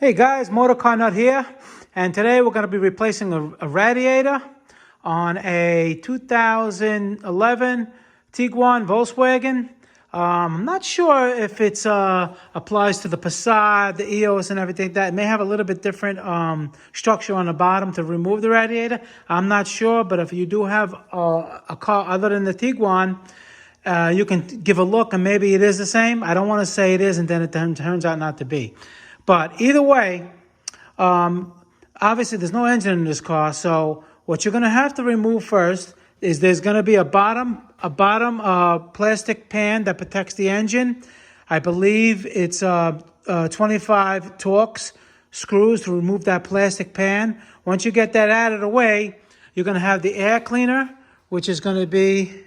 Hey guys, Motorcar Nut here, and today we're going to be replacing a radiator on a 2011 Tiguan Volkswagen. I'm not sure if it applies to the Passat, the EOS, and everything like that. It may have a little bit different structure on the bottom to remove the radiator. I'm not sure, but if you do have a car other than the Tiguan, you can give a look, and maybe it is the same. I don't want to say it is, and then it turns out not to be. But either way, obviously there's no engine in this car, so what you're going to have to remove first is there's going to be a bottom plastic pan that protects the engine. I believe it's 25 Torx screws to remove that plastic pan. Once you get that out of the way, you're going to have the air cleaner, which is going to be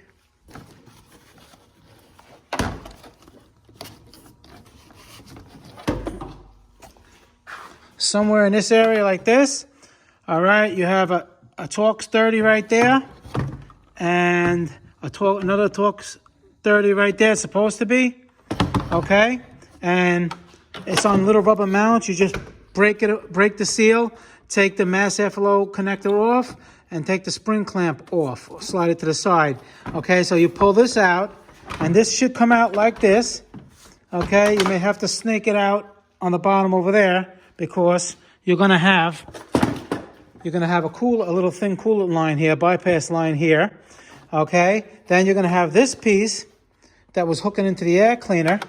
somewhere in this area like this. All right, you have a Torx 30 right there, and another Torx 30 right there. It's supposed to be okay, and it's on little rubber mounts. You just break the seal, take the mass airflow connector off, and take the spring clamp off. Slide it to the side. Okay, so you pull this out, and this should come out like this. Okay, you may have to snake it out on the bottom over there, because you're gonna have a little thin coolant line here, bypass line here. Okay, then you're gonna have this piece that was hooking into the air cleaner.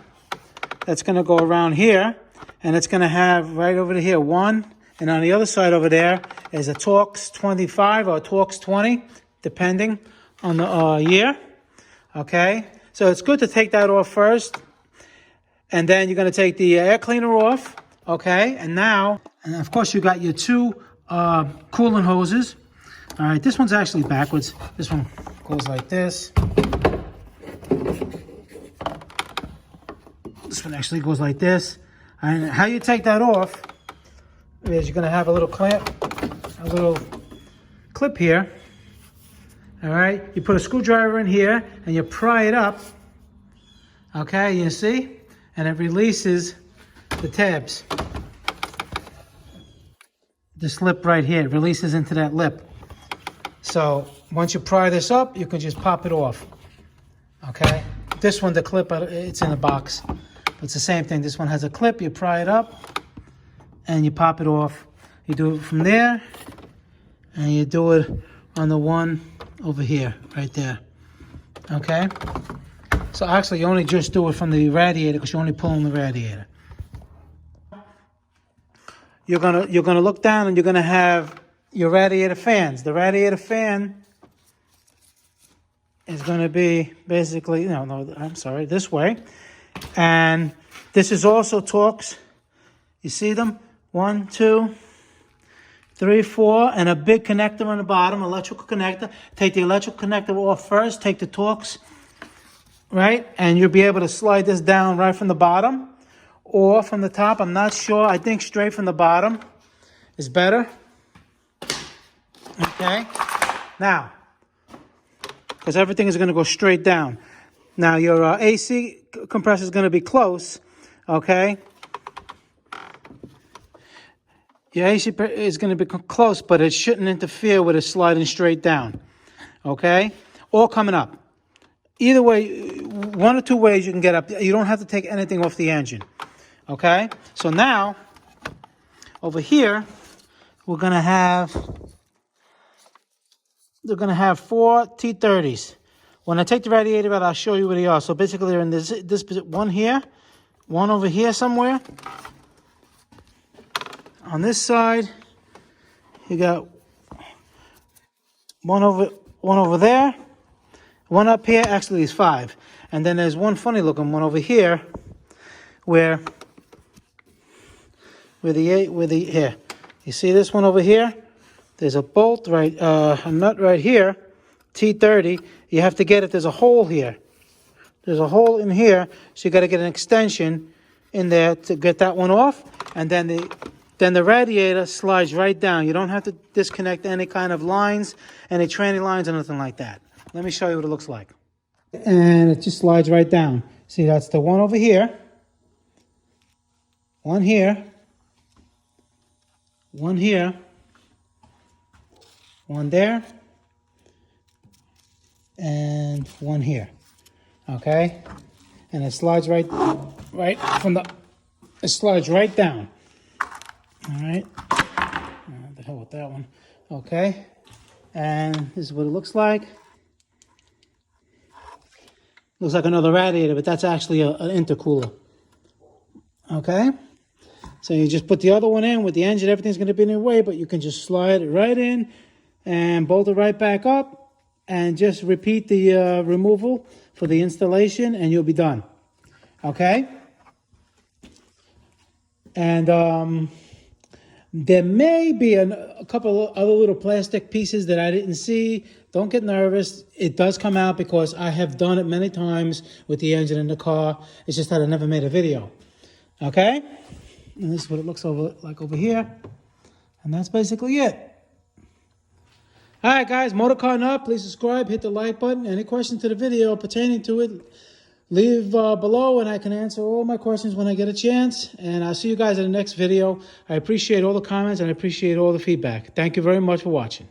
That's gonna go around here, and it's gonna have right over to here one, and on the other side over there is a Torx 25 or a Torx 20, depending on the year. Okay, so it's good to take that off first, and then you're gonna take the air cleaner off. Okay, and of course you got your two coolant hoses. All right, this one's actually backwards. This one goes like this. This one actually goes like this. And how you take that off is you're gonna have a little clip here. All right, you put a screwdriver in here and you pry it up. Okay, you see? And it releases the tabs. This lip right here, it releases into that lip. So once you pry this up, you can just pop it off. Okay, this one, the clip, it's in a box. It's the same thing. This one has a clip. You pry it up and you pop it off. You do it from there, and you do it on the one over here, right there. Okay, so actually you only just do it from the radiator, because you're only pulling the radiator. You're gonna look down, and you're gonna have your radiator fans. The radiator fan is gonna be basically, this way. And this is also Torx. You see them? 1, 2, 3, 4, and a big connector on the bottom, electrical connector. Take the electrical connector off first, take the Torx, right? And you'll be able to slide this down right from the bottom or from the top. I'm not sure. I think straight from the bottom is better. Okay, now, because everything is going to go straight down. Now your AC compressor is going to be close. Okay, your AC is going to be close, but it shouldn't interfere with it sliding straight down. Okay, or coming up. Either way, one or two ways you can get up. You don't have to take anything off the engine. Okay, so now over here we're gonna have 4 T30s. When I take the radiator out, I'll show you where they are. So basically they're in this one here, one over here somewhere. On this side, you got one over there, one up here. Actually, there's 5, and then there's one funny looking one over here, where here. You see this one over here? There's a bolt a nut right here, T30. You have to get it. There's a hole here. There's a hole in here, so you got to get an extension in there to get that one off, and then the radiator slides right down. You don't have to disconnect any kind of lines, any tranny lines, or nothing like that. Let me show you what it looks like. And it just slides right down. See, that's the one over here, one here, one here, one there, and one here. Okay, and it slides right from the. It slides right down. All right. What the hell with that one? Okay, and this is what it looks like. Looks like another radiator, but that's actually an intercooler. Okay, so you just put the other one in with the engine. Everything's going to be in the way, but you can just slide it right in and bolt it right back up, and just repeat the removal for the installation, and you'll be done. Okay, and there may be a couple of other little plastic pieces that I didn't see. Don't get nervous. It does come out because I have done it many times with the engine in the car. It's just that I never made a video. Okay? And this is what it looks like over here. And that's basically it. All right, guys. Motor Car Nut, please subscribe. Hit the like button. Any questions to the video pertaining to it, leave below, and I can answer all my questions when I get a chance. And I'll see you guys in the next video. I appreciate all the comments, and I appreciate all the feedback. Thank you very much for watching.